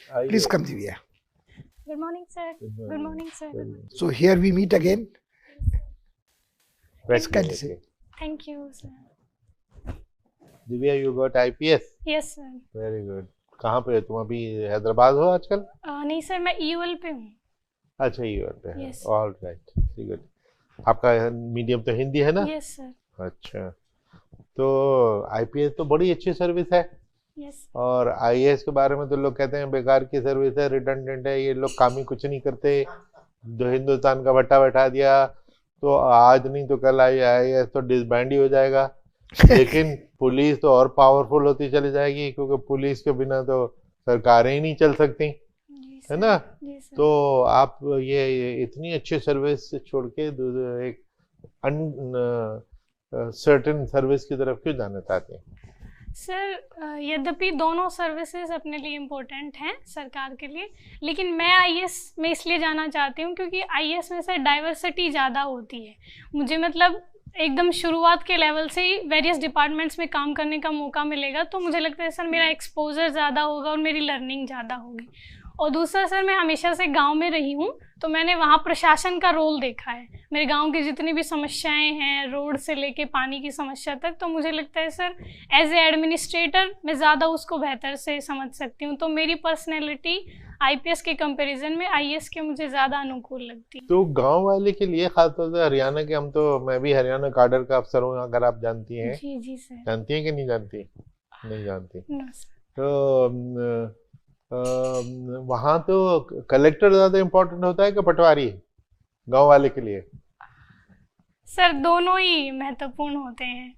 Please come, Divya. Good morning, sir. Good morning, sir. So here we meet again. Let's Thank you, sir. Divya, you got IPS? Yes, sir. Very good. कहाँ पे हो तुम अभी? हैदराबाद हो आजकल? नहीं sir, मैं EOL पे हूँ। अच्छा, EOL पे है। Yes. All right. Very good. आपका मीडियम तो हिंदी है ना? Yes, sir. अच्छा, तो IPS तो बड़ी अच्छी सर्विस है। Yes. और IAS के बारे में तो लोग कहते हैं बेकार की सर्विस है, रिडंडेंट है, ये लोग काम ही कुछ नहीं करते। जो हिंदुस्तान का भट्टा बैठा दिया तो आज नहीं तो कल IAS तो डिसबैंड ही हो जाएगा। लेकिन पुलिस तो और पावरफुल होती चली जाएगी, क्योंकि पुलिस के बिना तो सरकारें ही नहीं चल सकती, है ना? तो आप ये इतनी अच्छी सर्विस छोड़ के एक सर्टेन सर्विस की तरफ क्यों जाना चाहते हैं? सर, यद्यपि दोनों सर्विसेज अपने लिए इम्पोर्टेंट हैं सरकार के लिए, लेकिन मैं IAS में इसलिए जाना चाहती हूँ क्योंकि IAS में सर डाइवर्सिटी ज़्यादा होती है। मुझे मतलब एकदम शुरुआत के लेवल से ही वेरियस डिपार्टमेंट्स में काम करने का मौका मिलेगा, तो मुझे लगता है सर मेरा एक्सपोजर ज़्यादा होगा और मेरी लर्निंग ज़्यादा होगी। और दूसरा सर, मैं हमेशा से गांव में रही हूँ, तो मैंने वहाँ प्रशासन का रोल देखा है। मेरे गांव की जितनी भी समस्याएं हैं, रोड से लेके पानी की समस्या तक, तो मुझे लगता है सर एज ए एडमिनिस्ट्रेटर मैं ज़्यादा उसको बेहतर से समझ सकती हूँ। तो मेरी पर्सनैलिटी IPS के कंपैरिजन में IAS के मुझे ज़्यादा अनुकूल लगती है। तो गांव वाले के लिए, खासतौर से हरियाणा के, मैं भी हरियाणा काडर का अफसर हूँ, अगर आप जानती हैं। जी जी सर। जानती हैं कि नहीं जानती? नहीं जानती। No sir. तो वहाँ तो कलेक्टर ज्यादा इम्पोर्टेंट होता है कि पटवारी गांव वाले के लिए? सर दोनों ही महत्वपूर्ण होते हैं,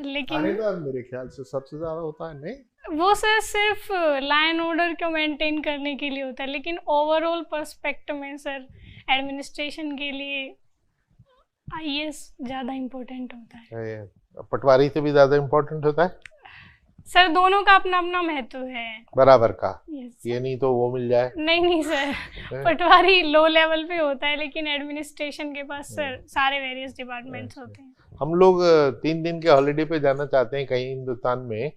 लेकिन मेरे ख्याल से सबसे ज्यादा होता है। नहीं, वो सर सिर्फ लॉ एंड ऑर्डर को मेंटेन करने के लिए होता है, लेकिन ओवरऑल पर्सपेक्टिव में सर एडमिनिस्ट्रेशन के लिए IAS ज़्यादा इम्पोर्टेंट होता है। पटवारी से भी ज़्यादा इम्पोर्टेंट होता है? सर दोनों का अपना अपना महत्व है, बराबर का। yes, ये नहीं तो वो मिल जाए। नहीं सर, पटवारी लो लेवल पे होता है, लेकिन एडमिनिस्ट्रेशन के पास सर सारे वेरियस डिपार्टमेंट्स होते हैं। हम लोग 3 दिन के हॉलीडे पे जाना चाहते हैं कहीं हिंदुस्तान में।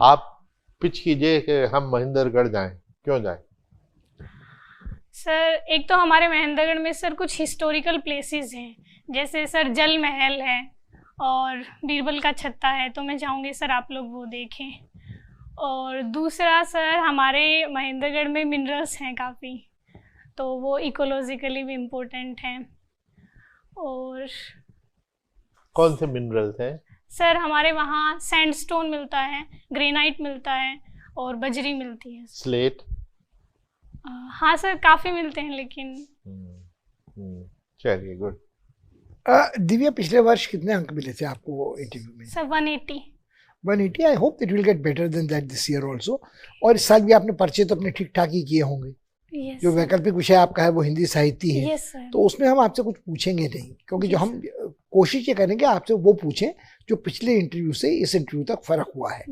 आप पिच कीजिए कि हम महेंद्रगढ़ जाएं, क्यों जाएं? सर एक तो हमारे महेंद्रगढ़ में सर कुछ हिस्टोरिकल प्लेसेस हैं, जैसे सर जल महल है और बीरबल का छत्ता है, तो मैं चाहूँगी सर आप लोग वो देखें। और दूसरा सर, हमारे महेंद्रगढ़ में मिनरल्स हैं काफ़ी, तो वो इकोलॉजिकली भी इम्पोर्टेंट हैं। और कौन से मिनरल्स हैं? सर हमारे वहाँ सैंडस्टोन मिलता है, ग्रेनाइट मिलता है और बजरी मिलती है। स्लेट? हाँ सर, काफ़ी मिलते हैं, लेकिन चलिए, गुड। दिव्या, पिछले वर्ष कितने अंक मिले थे आपको इंटरव्यू में? Sir 180। 180। I hope it will get better than that this year also. और इस साल भी आपने पर्चे तो अपने ठीक ठाक ही किए होंगे। yes, जो वैकल्पिक विषय आपका है वो हिंदी साहित्य है। yes, तो उसमें हम आपसे कुछ पूछेंगे नहीं, क्योंकि जो हम कोशिश ये करेंगे आपसे वो पूछें जो पिछले इंटरव्यू से इस इंटरव्यू तक फर्क हुआ है।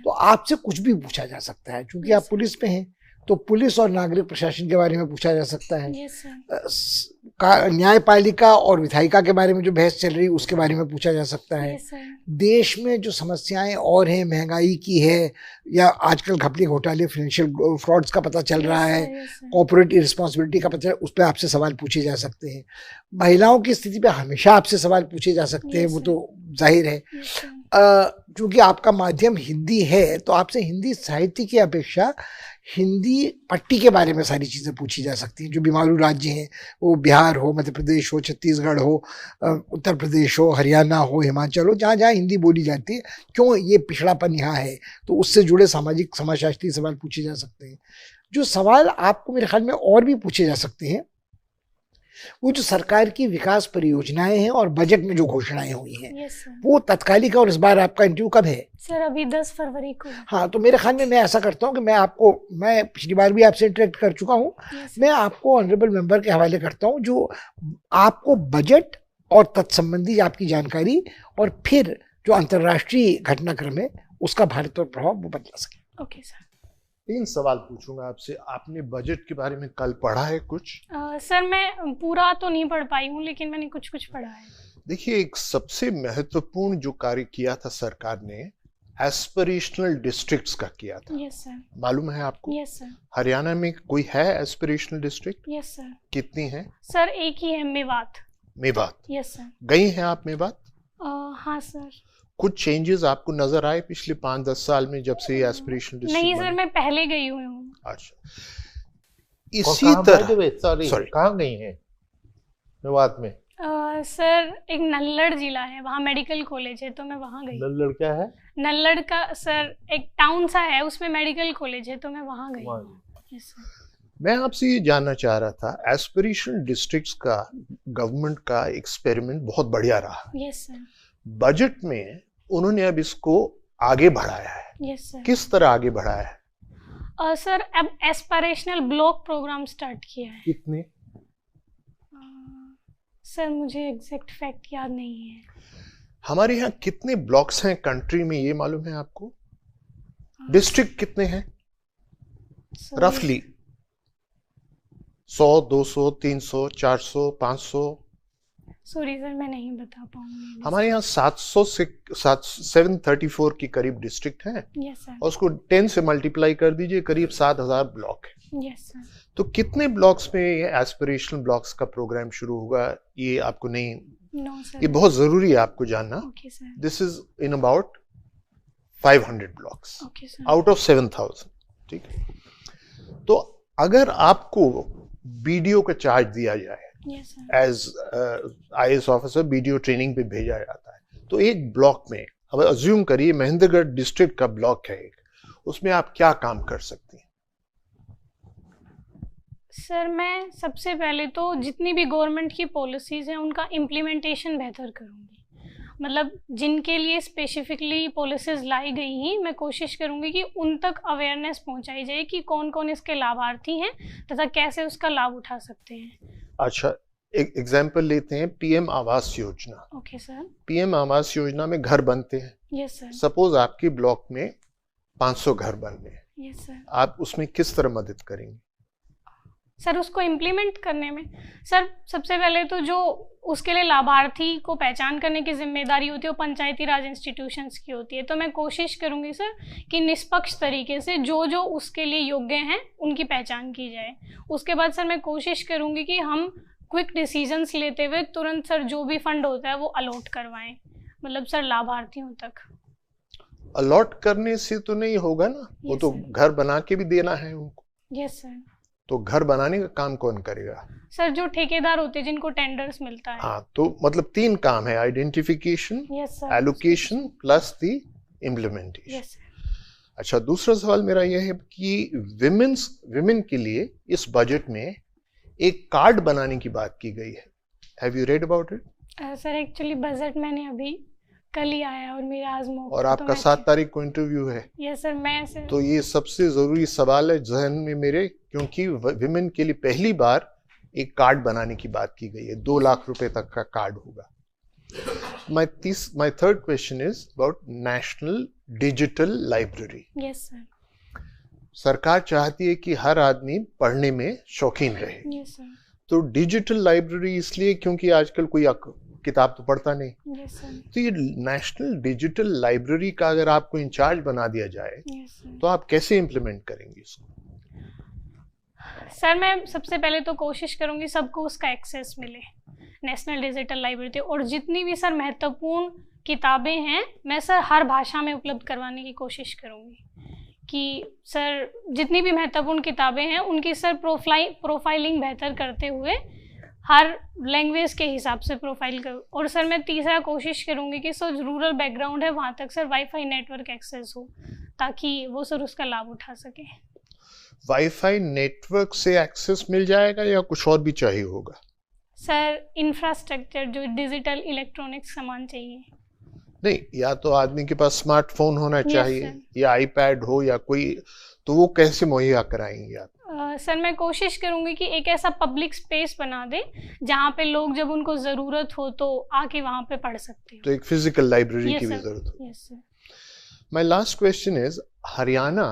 तो आपसे कुछ भी पूछा जा सकता है, क्योंकि आप पुलिस में हैं, तो पुलिस और नागरिक प्रशासन के बारे में पूछा जा सकता है। न्यायपालिका और विधायिका के बारे में जो बहस चल रही है उसके बारे में पूछा जा सकता है। देश में जो समस्याएं और हैं, महंगाई की है, या आजकल घपले घोटाले, फाइनेंशियल फ्रॉड्स का पता चल रहा है, कॉर्पोरेट इरिस्पॉन्सिबिलिटी का पता है, उस पर आपसे सवाल पूछे जा सकते हैं। महिलाओं की स्थिति पे हमेशा आपसे सवाल पूछे जा सकते हैं, वो तो जाहिर है। क्योंकि आपका माध्यम हिंदी है, तो आपसे हिंदी साहित्य की अपेक्षा हिंदी पट्टी के बारे में सारी चीज़ें पूछी जा सकती हैं। जो बीमारू राज्य हैं, वो बिहार हो, मध्य प्रदेश हो, छत्तीसगढ़ हो, उत्तर प्रदेश हो, हरियाणा हो, हिमाचल हो, जहाँ जहाँ हिंदी बोली जाती है, क्यों ये पिछड़ापन यहाँ है, तो उससे जुड़े सामाजिक समाजशास्त्रीय सवाल पूछे जा सकते हैं। जो सवाल आपको मेरे ख्याल में और भी पूछे जा सकते हैं, वो जो सरकार की विकास परियोजनाएं हैं और बजट में जो घोषणाएं हुई हैं, वो तत्कालिक। और इस बार आपका इंटरव्यू कब है? सर अभी 10 फरवरी को। हाँ, तो मेरे ख्याल में मैं ऐसा करता हूँ कि मैं पिछली बार भी आपसे इंटरेक्ट कर चुका हूँ, मैं आपको ऑनरेबल मेंबर के हवाले करता हूँ, जो आपको बजट और तत्संबंधी आपकी जानकारी और फिर जो अंतर्राष्ट्रीय घटनाक्रम है उसका भारत पर प्रभाव वो बदला सके। Okay sir. 3 सवाल पूछूंगा आपसे। आपने बजट के बारे में कल पढ़ा है कुछ? सर मैं पूरा तो नहीं पढ़ पाई हूँ, लेकिन मैंने कुछ पढ़ा है। देखिए, एक सबसे महत्वपूर्ण जो कार्य किया था सरकार ने, एस्पिरेशनल डिस्ट्रिक्ट्स का किया था। Yes sir. मालूम है आपको? Yes sir. हरियाणा में कोई है एस्पिरेशनल डिस्ट्रिक्ट? Yes sir. कितनी है? सर एक ही है, मेवात। मेवात। Yes sir. गई हैं आप मेवात? हाँ सर। कुछ चेंजेस आपको नजर आए पिछले 5-10 साल में जब से एस्पिरेशनल डिस्ट्रिक्ट? नहीं सर, मैं पहले गई हुई हूँ। अच्छा, इसी तरह सॉरी, कहाँ गई हैं मेवात में? सर एक नल्लड़ जिला है, वहाँ मेडिकल कॉलेज है, तो मैं वहाँ गई। नल्लड़ क्या है? नल्लड़ का सर एक टाउन सा है, उसमें मेडिकल कॉलेज है, तो मैं वहाँ गई। Yes sir. मैं आपसे ये जानना चाह रहा था, एस्पिरेशनल डिस्ट्रिक्ट्स का गवर्नमेंट का एक्सपेरिमेंट बहुत बढ़िया रहा। Yes sir. बजट में उन्होंने अब इसको आगे बढ़ाया है। Yes sir. किस तरह आगे बढ़ाया है? सर अब एस्पिरेशनल ब्लॉक प्रोग्राम स्टार्ट किया है। कितने? सर मुझे एग्जैक्ट फैक्ट याद नहीं है। हमारे यहाँ कितने ब्लॉक्स हैं कंट्री में, ये मालूम है आपको? डिस्ट्रिक्ट कितने हैं रफली? 100, 200, 300, 400, 500? सॉरी सर, मैं नहीं बता पाऊंगी। हमारे यहाँ 700 से 734 के करीब डिस्ट्रिक्ट हैं। Yes sir. और उसको 10 से मल्टीप्लाई कर दीजिए, करीब 7000 ब्लॉक है। Yes sir. तो कितने ब्लॉक्स में ये एस्पिरेशनल ब्लॉक्स का प्रोग्राम शुरू होगा, ये आपको नहीं? No sir. ये बहुत जरूरी है आपको जानना। Okay sir. This is in about 500 blocks okay sir. Out of 7000। ठीक है, तो अगर आपको बीडीओ का चार्ज दिया जाए, yes sir, as IAS officer BDO training पे भेजा जाता है, तो एक ब्लॉक में, अब अज्यूम करिए महेंद्रगढ़ डिस्ट्रिक्ट का ब्लॉक है एक, उसमें आप क्या काम कर सकती हैं? सर मैं सबसे पहले तो जितनी भी गवर्नमेंट की पॉलिसीज हैं उनका इम्प्लीमेंटेशन बेहतर करूँगी। मतलब जिनके लिए स्पेसिफिकली पॉलिसीज लाई गई हैं, मैं कोशिश करूँगी कि उन तक अवेयरनेस पहुँचाई जाए कि कौन कौन इसके लाभार्थी हैं तथा कैसे उसका लाभ उठा सकते हैं। अच्छा, एक एग्जाम्पल लेते हैं, PM Awas Yojana. Okay sir. PM Awas Yojana में घर बनते हैं। Yes sir. सपोज आपके ब्लॉक में 500 घर बनने हैं। Yes sir. आप उसमें किस तरह मदद करेंगे? सर उसको इम्प्लीमेंट करने में सर सबसे पहले तो जो उसके लिए लाभार्थी को पहचान करने की जिम्मेदारी होती है वो पंचायती राज इंस्टीट्यूशंस की होती है। तो मैं कोशिश करूंगी सर कि निष्पक्ष तरीके से जो जो उसके लिए योग्य हैं उनकी पहचान की जाए। उसके बाद सर मैं कोशिश करूंगी कि हम क्विक डिसीजंस लेते हुए तुरंत सर जो भी फंड होता है वो अलॉट करवाएं, मतलब सर लाभार्थियों तक। अलॉट करने से तो नहीं होगा ना, वो तो घर बना के भी देना है उनको। Yes sir. तो घर बनाने का काम कौन करेगा? सर जो ठेकेदार होते हैं जिनको टेंडर्स मिलता है। हाँ, तो मतलब 3 काम है, आइडेंटिफिकेशन, एलोकेशन प्लस दी इम्प्लीमेंटेशन। Yes sir. अच्छा, दूसरा सवाल मेरा यह है कि विमेन के लिए इस बजट में एक कार्ड बनाने की बात की गई है। Have you read about it? Sir actually budget मैंने अभी कल ही आया और मेरा आज मौका, और आपका 7 तारीख को इंटरव्यू है। Yes sir. मैं सर तो ये सबसे जरूरी सवाल है जहन में मेरे, क्योंकि विमेन के लिए पहली बार एक कार्ड बनाने की बात की गई है। 2 लाख रुपए तक का कार्ड होगा। My third question is about national digital library. Yes sir. सरकार चाहती है कि हर आदमी पढ़ने में शौकीन रहे। Yes sir. तो डिजिटल लाइब्रेरी इसलिए क्योंकि आजकल कोई किताब तो पढ़ता नहीं। Yes sir. तो ये नेशनल डिजिटल लाइब्रेरी का अगर आपको इंचार्ज बना दिया जाए, यस सर, तो आप कैसे इम्प्लीमेंट करेंगे इसको? सर मैं सबसे पहले तो कोशिश करूंगी सबको उसका एक्सेस मिले नेशनल डिजिटल लाइब्रेरी, और जितनी भी सर महत्वपूर्ण किताबें हैं मैं सर हर भाषा में उपलब्ध करवाने की कोशिश करूंगी कि सर जितनी भी महत्वपूर्ण किताबें हैं उनकी सर प्रोफाइलिंग बेहतर करते हुए हर लैंग्वेज के हिसाब से प्रोफाइल करूँ। और सर मैं तीसरा कोशिश करूँगी कि सर रूरल बैकग्राउंड है वहाँ तक सर वाईफाई नेटवर्क एक्सेस हो ताकि वो सर उसका लाभ उठा सके। वाईफाई नेटवर्क से एक्सेस मिल जाएगा या कुछ और भी चाहिए होगा? सर इंफ्रास्ट्रक्चर जो डिजिटल इलेक्ट्रॉनिक्स सामान चाहिए। नहीं, या तो आदमी के पास स्मार्टफोन होना चाहिए या आईपैड हो या कोई, तो वो कैसे मुहैया कराएंगे आप? सर मैं कोशिश करूंगी कि एक ऐसा पब्लिक स्पेस बना दे जहाँ पे लोग जब उनको जरूरत हो तो आके वहाँ पे पढ़ सकते हो। तो एक फिजिकल लाइब्रेरी की भी जरूरत हो। Yes sir. My last question is, Haryana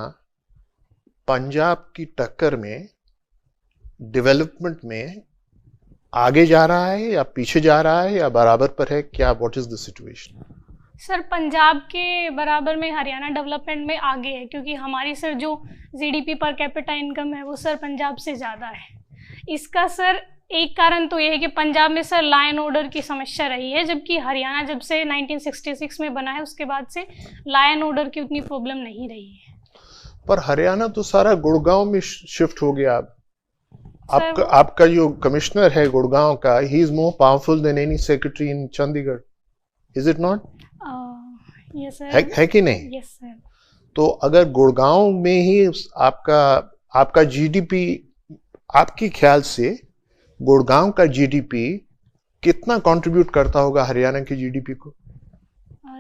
Punjab की टक्कर में डेवलपमेंट में आगे जा रहा है या पीछे जा रहा है या बराबर पर है? क्या, what is the situation? Sir Punjab के बराबर में हरियाणा डेवलपमेंट में आगे है, क्योंकि हमारी सर जो जीडीपी पर कैपिटा इनकम है वो सर पंजाब से ज़्यादा है। इसका सर एक कारण तो ये है कि पंजाब में सर लॉ एंड ऑर्डर की समस्या रही है, जबकि हरियाणा जब से 1966 में बना है उसके बाद से लॉ एंड ऑर्डर की उतनी प्रॉब्लम नहीं रही है। पर हरियाणा तो सारा गुड़गांव में शिफ्ट हो गया। आपका जो कमिश्नर है गुड़गांव का, he is more powerful than any secretary in Chandigarh, is it not? Yes sir. है कि नहीं? Yes sir. तो अगर गुड़गांव में ही आपका जीडीपी, आपके ख्याल से गुड़गांव का जीडीपी कितना कंट्रीब्यूट करता होगा हरियाणा की जीडीपी को?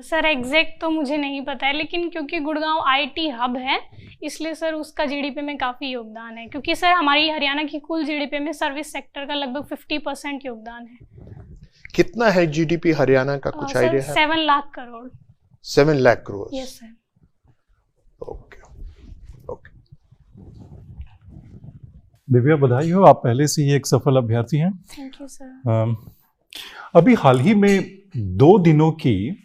सर एग्जैक्ट तो मुझे नहीं पता है, लेकिन क्योंकि गुड़गांव आईटी हब है इसलिए सर उसका जीडीपी में काफ़ी योगदान है, क्योंकि सर हमारी हरियाणा की कुल जीडीपी में सर्विस सेक्टर का लगभग 50% योगदान है। कितना है जीडीपी हरियाणा का, कुछ आइडिया है? 7 lakh crore. 7 lakh crore. Yes sir. Okay okay. Divya, बधाई हो, आप पहले से ही एक सफल अभ्यर्थी हैं। Thank you sir. अभी हाल ही में 2 दिनों की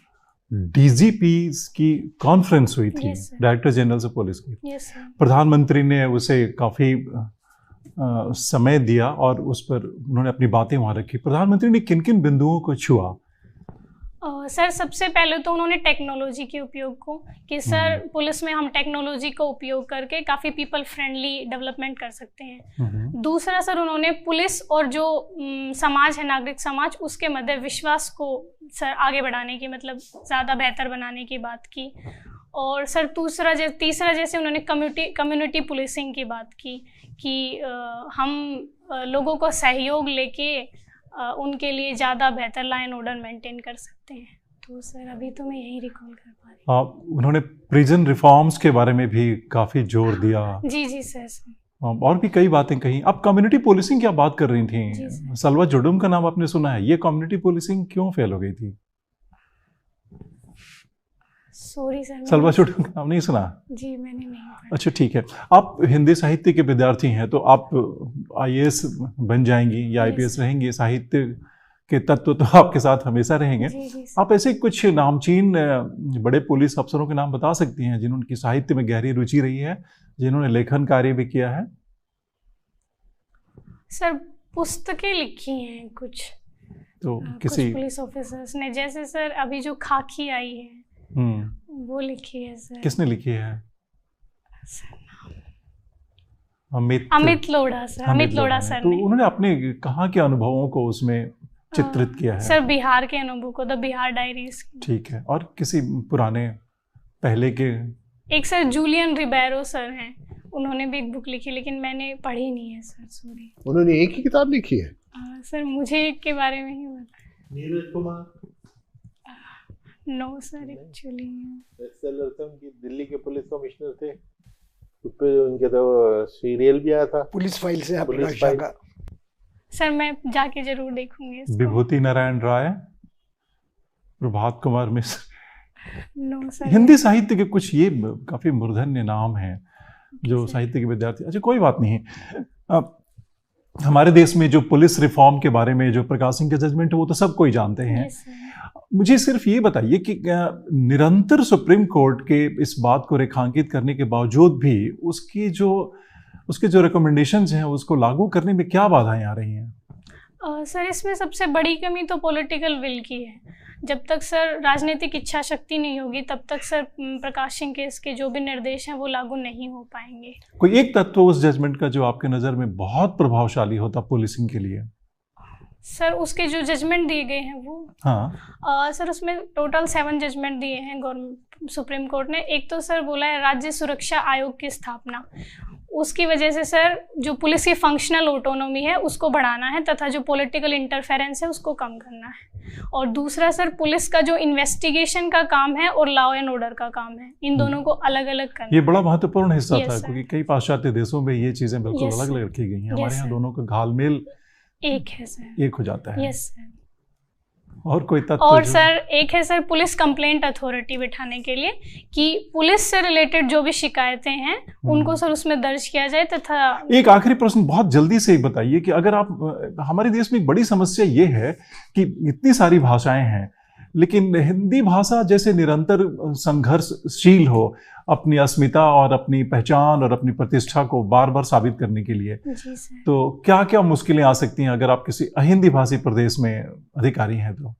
डीजीपी की कॉन्फ्रेंस हुई थी, डायरेक्टर जनरल से पुलिस की। Yes sir. प्रधानमंत्री ने उसे काफ़ी समय दिया और उस पर उन्होंने अपनी बातें वहाँ रखी। प्रधानमंत्री ने किन किन बिंदुओं को छुआ? सर सबसे पहले तो उन्होंने टेक्नोलॉजी के उपयोग को, कि सर पुलिस में हम टेक्नोलॉजी का उपयोग करके काफ़ी पीपल फ्रेंडली डेवलपमेंट कर सकते हैं। दूसरा सर उन्होंने पुलिस और जो समाज है, नागरिक समाज, उसके मध्य विश्वास को सर आगे बढ़ाने की, मतलब ज़्यादा बेहतर बनाने की बात की। और सर तीसरा जैसे उन्होंने कम्युनिटी पुलिसिंग की बात की कि हम लोगों को सहयोग लेके उनके लिए ज़्यादा बेहतर लॉ एंड ऑर्डर मेंटेन कर सकते हैं। तो सर अभी तो मैं यही रिकॉल कर पा रही हूँ। उन्होंने प्रिजन रिफॉर्म्स के बारे में भी काफ़ी जोर दिया। जी जी सर। और भी कई बातें कही। अब कम्युनिटी पुलिसिंग क्या बात कर रही थी? सलवा जुडुम का नाम आपने सुना है, ये कम्युनिटी पुलिसिंग क्यों फेल हो गई थी? सॉरी सर, सलवा जुडुम का नाम नहीं सुना? जी मैंने नहीं। अच्छा ठीक है। आप हिंदी साहित्य के विद्यार्थी हैं तो आप आईएएस बन जाएंगी या आईपीएस रहेंगी, साहित्य के तत्व तो आपके साथ हमेशा रहेंगे। जी आप ऐसे कुछ नामचीन बड़े पुलिस अफसरों के नाम बता सकती हैं जिन्होंने साहित्य में गहरी रुचि रही है, जिन्होंने लेखन कार्य भी किया है? सर पुस्तकें लिखी हैं कुछ, तो किसी पुलिस ऑफिसर्स ने, जैसे सर अभी जो खाकी आई है वो लिखी है सर। किसने लिखी है? अमित लोढ़ा सर। अमित लोढ़ा सर तो ने। उन्होंने अपने कहाँ के अनुभवों को उसमें चित्रित किया है? सर बिहार के अनुभव को, द बिहार डायरीज। ठीक है। और किसी पुराने पहले के? एक सर जूलियन रिबेरो सर हैं, उन्होंने भी एक बुक लिखी, लेकिन मैंने पढ़ी नहीं है सर, सॉरी। उन्होंने एक ही किताब लिखी है? सर मुझे एक के बारे में ही पता। Neeraj Kumar? No sir, actually उनकी दिल्ली के पुलिस कमिश्नर थे, उस पे उनके तो सीरियल भी आया था, पुलिस फाइल से। Police file. सर मैं जाके जरूर देखूंगी। विभूति नारायण राय, प्रभात कुमार मिश्र। No sir. हिंदी साहित्य के कुछ ये काफी मूर्धन्य नाम हैं जो साहित्य के विद्यार्थी। अच्छा कोई बात नहीं। हमारे देश में जो पुलिस रिफॉर्म के बारे में जो प्रकाश सिंह का जजमेंट है वो तो सब कोई जानते हैं। मुझे सिर्फ ये बताइए कि निरंतर सुप्रीम कोर्ट के इस बात को रेखांकित करने के बावजूद भी उसके जो रिकमेंडेशंस हैं उसको लागू करने में क्या बाधाएं आ रही हैं? सर इसमें सबसे बड़ी कमी तो पॉलिटिकल विल की है। जब तक सर राजनीतिक इच्छा शक्ति नहीं होगी तब तक सर प्रकाश सिंह के इसके जो भी निर्देश हैं वो लागू नहीं हो पाएंगे। कोई एक तत्व उस जजमेंट का जो आपके नज़र में बहुत प्रभावशाली होता पुलिसिंग के लिए? सर उसके जो जजमेंट दिए गए हैं वो, हाँ सर उसमें टोटल 7 जजमेंट दिए हैं गवर्नमेंट सुप्रीम कोर्ट ने। एक तो सर बोला है राज्य सुरक्षा आयोग की स्थापना, उसकी वजह से सर जो पुलिस की फंक्शनल ऑटोनॉमी है उसको बढ़ाना है तथा जो पॉलिटिकल इंटरफेरेंस है उसको कम करना है। और दूसरा सर पुलिस का जो इन्वेस्टिगेशन का काम है और लॉ एंड ऑर्डर का काम है, इन दोनों को अलग अलग करना। ये बड़ा महत्वपूर्ण हिस्सा था क्योंकि कई पाश्चात्य देशों में ये चीजें बिल्कुल अलग अलग रखी गई हैं। हमारे यहाँ दोनों का घालमेल एक है सर, एक हो जाता है। Yes sir. और कोई तत्व? और सर एक है सर पुलिस कंप्लेंट अथॉरिटी बिठाने के लिए कि पुलिस से रिलेटेड जो भी शिकायतें हैं उनको सर उसमें दर्ज किया जाए तथा। एक आखिरी प्रश्न बहुत जल्दी से बताइए कि अगर आप, हमारे देश में एक बड़ी समस्या ये है कि इतनी सारी भाषाएं हैं लेकिन हिंदी भाषा जैसे निरंतर संघर्षशील हो अपनी अस्मिता और अपनी पहचान और अपनी प्रतिष्ठा को बार बार साबित करने के लिए, जी सर। तो क्या क्या मुश्किलें आ सकती हैं अगर आप किसी अहिंदी भाषी प्रदेश में अधिकारी हैं तो?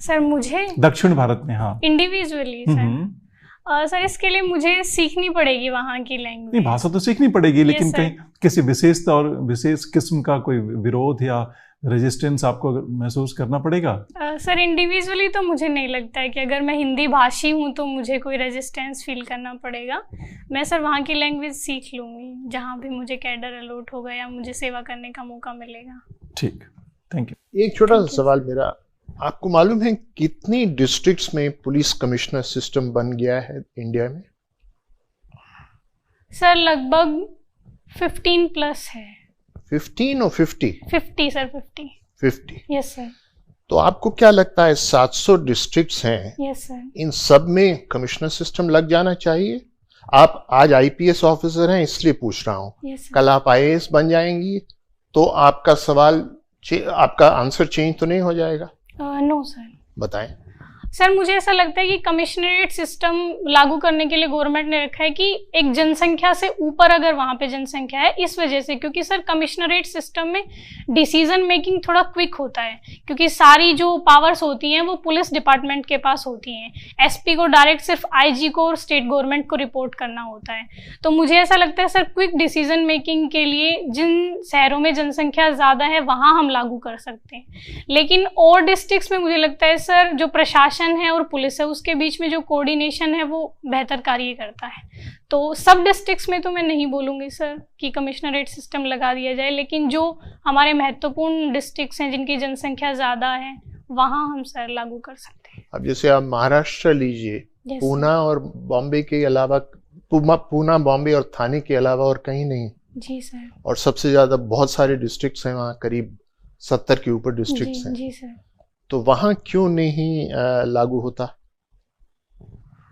सर मुझे दक्षिण भारत में, हाँ, इंडिविजुअली सर, सर इसके लिए मुझे सीखनी पड़ेगी वहाँ की लैंग्वेज। नहीं, भाषा तो सीखनी पड़ेगी, लेकिन sir। कहीं किसी विशेष और विशेष किस्म का कोई विरोध या रेजिस्टेंस आपको महसूस करना पड़ेगा? सर इंडिविजुअली तो मुझे नहीं लगता है कि अगर मैं हिंदी भाषी हूँ तो मुझे कोई रेजिस्टेंस फील करना पड़ेगा। मैं सर वहाँ की लैंग्वेज सीख लूँगी जहाँ भी मुझे कैडर अलॉट होगा या मुझे सेवा करने का मौका मिलेगा। ठीक, थैंक यू। एक छोटा सा सवाल मेरा, आपको मालूम है कितनी डिस्ट्रिक्ट्स में पुलिस कमिश्नर सिस्टम बन गया है इंडिया में? सर लगभग 15 प्लस है। 15 और 50? 50 सर, 50। Yes sir. तो आपको क्या लगता है 700 डिस्ट्रिक्ट्स हैं, यस सर। इन सब में कमिश्नर सिस्टम लग जाना चाहिए? आप आज आईपीएस ऑफिसर हैं इसलिए पूछ रहा हूँ, यस सर। कल आप आईएएस बन जाएंगी तो आपका सवाल आपका आंसर चेंज तो नहीं हो जाएगा? No sir. बताएं। सर मुझे ऐसा लगता है कि कमिश्नरेट सिस्टम लागू करने के लिए गवर्नमेंट ने रखा है कि एक जनसंख्या से ऊपर अगर वहाँ पे जनसंख्या है, इस वजह से, क्योंकि सर कमिश्नरेट सिस्टम में डिसीजन मेकिंग थोड़ा क्विक होता है, क्योंकि सारी जो पावर्स होती हैं वो पुलिस डिपार्टमेंट के पास होती हैं। एसपी को डायरेक्ट सिर्फ आईजी को और स्टेट गवर्नमेंट को रिपोर्ट करना होता है। तो मुझे ऐसा लगता है सर क्विक डिसीजन मेकिंग के लिए जिन शहरों में जनसंख्या ज़्यादा है वहाँ हम लागू कर सकते हैं, लेकिन और डिस्ट्रिक्ट्स में मुझे लगता है सर जो प्रशासन है और पुलिस है उसके बीच में जो कोऑर्डिनेशन है वो बेहतर कार्य करता है। तो सब डिस्ट्रिक्ट्स में तो मैं नहीं बोलूँगी सर कि कमिश्नरेट सिस्टम लगा दिया जाए, लेकिन जो हमारे महत्वपूर्ण डिस्ट्रिक्ट्स हैं जिनकी जनसंख्या ज़्यादा है वहाँ हम सर लागू कर सकते हैं। अब जैसे आप महाराष्ट्र लीजिए, पूना और बॉम्बे के अलावा, पूना, बॉम्बे और थाने के अलावा और कहीं नहीं। जी सर। और सबसे ज़्यादा बहुत सारे डिस्ट्रिक्ट्स हैं वहाँ, करीब 70 के ऊपर डिस्ट्रिक्ट्स हैं। जी सर। तो वहाँ क्यों नहीं लागू होता?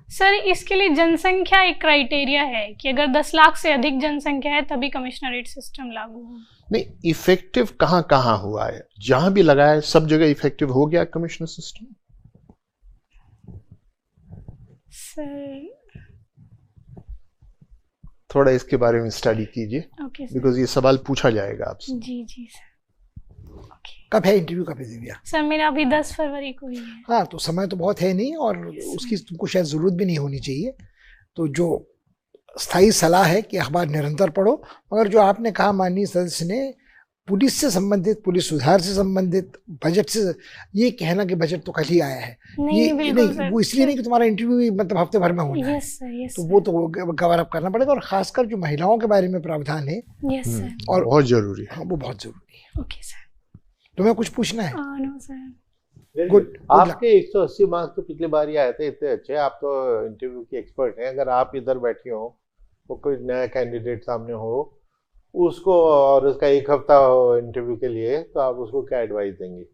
सर इसके लिए जनसंख्या एक क्राइटेरिया है कि अगर 10 लाख से अधिक जनसंख्या है तभी कमिश्नरेट सिस्टम लागू हो। नहीं, इफेक्टिव कहाँ कहाँ हुआ है? जहां भी लगाया सब जगह इफेक्टिव हो गया कमिश्नर सिस्टम? सर थोड़ा इसके बारे में स्टडी कीजिए, ओके सर। बिकॉज ये सवाल पूछा जाएगा आपसे। जी जी सर। कब है इंटरव्यू, कब है दिव्या? सर मेरा अभी 10 फरवरी को ही है। हाँ, तो समय तो बहुत है नहीं और उसकी तुमको शायद ज़रूरत भी नहीं होनी चाहिए। तो जो स्थायी सलाह है कि अखबार निरंतर पढ़ो, मगर जो आपने कहा माननीय सदस्य ने, पुलिस से संबंधित, पुलिस सुधार से संबंधित, बजट से, ये कहना कि बजट तो कल ही आया है, ये नहीं, वो इसलिए नहीं कि तुम्हारा इंटरव्यू मतलब हफ्ते भर में होना है, तो वो तो कवर अप करना पड़ेगा। और खासकर जो महिलाओं के बारे में प्रावधान है और बहुत जरूरी है, हाँ वो बहुत जरूरी है। Okay sir. तुम्हें कुछ पूछना है? No sir. गुड। आपके 180 मार्क्स तो पिछली बार ही आए थे, इतने अच्छे, आप तो इंटरव्यू की एक्सपर्ट हैं। अगर आप इधर बैठी हो, वो कोई नया कैंडिडेट सामने हो, उसको और उसका 1 हफ्ता हो इंटरव्यू के लिए, तो आप उसको क्या एडवाइस देंगे?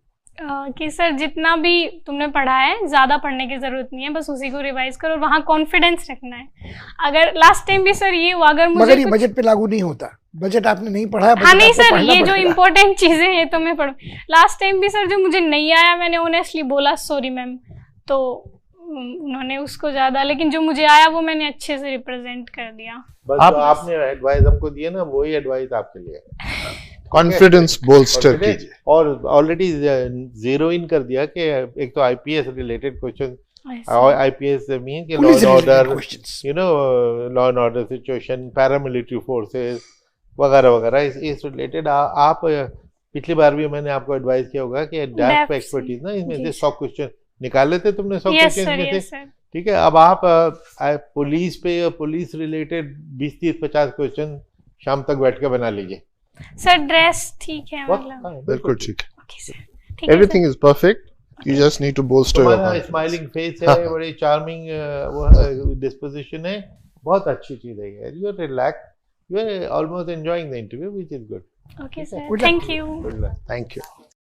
कि सर जितना भी तुमने पढ़ा है ज़्यादा पढ़ने की ज़रूरत नहीं है, बस उसी को रिवाइज करो और वहाँ कॉन्फिडेंस रखना है। अगर लास्ट टाइम भी सर ये हुआ, अगर मुझे मगर ये बजट पे लागू नहीं होता, बजट आपने नहीं पढ़ा। हाँ नहीं सर, ये जो इम्पोर्टेंट चीज़ें हैं तो मैं पढ़ूँ। लास्ट टाइम भी सर जो मुझे नहीं आया मैंने ऑनेस्टली बोला सॉरी मैम, तो उन्होंने उसको ज़्यादा, लेकिन जो मुझे आया वो मैंने अच्छे से रिप्रेजेंट कर दिया। बस जो आपने एडवाइस हमको दिया ना, वही एडवाइस आपके लिए। कॉन्फिडेंस बोल्स्टर कीजिए। और ऑलरेडी जीरो इन कर दिया कि एक तो IPS related question, IPS mean कि law and order, you know, law and order situation, paramilitary forces वगैरह वगैरह, इस रिलेटेड आप पिछली बार भी मैंने आपको एडवाइस किया होगा कि डेप्थ एक्सपर्टीज ना, इसमें से 100 क्वेश्चन निकाल लेते तुमने 100 क्वेश्चन में से, ठीक है। अब आप पुलिस पे, पुलिस रिलेटेड 20, 30, 50 क्वेश्चन शाम तक बैठ के बना लीजिए सर। ड्रेस ठीक है मतलब? बिल्कुल ठीक है, everything is perfect, you just need to bolster your confidence. Smiling face है, बड़ी चार्मिंग डिस्पोजिशन है, बहुत अच्छी चीज है यार। You are relax, you are almost enjoying the interview, which is good. Okay sir, thank you. Thank you.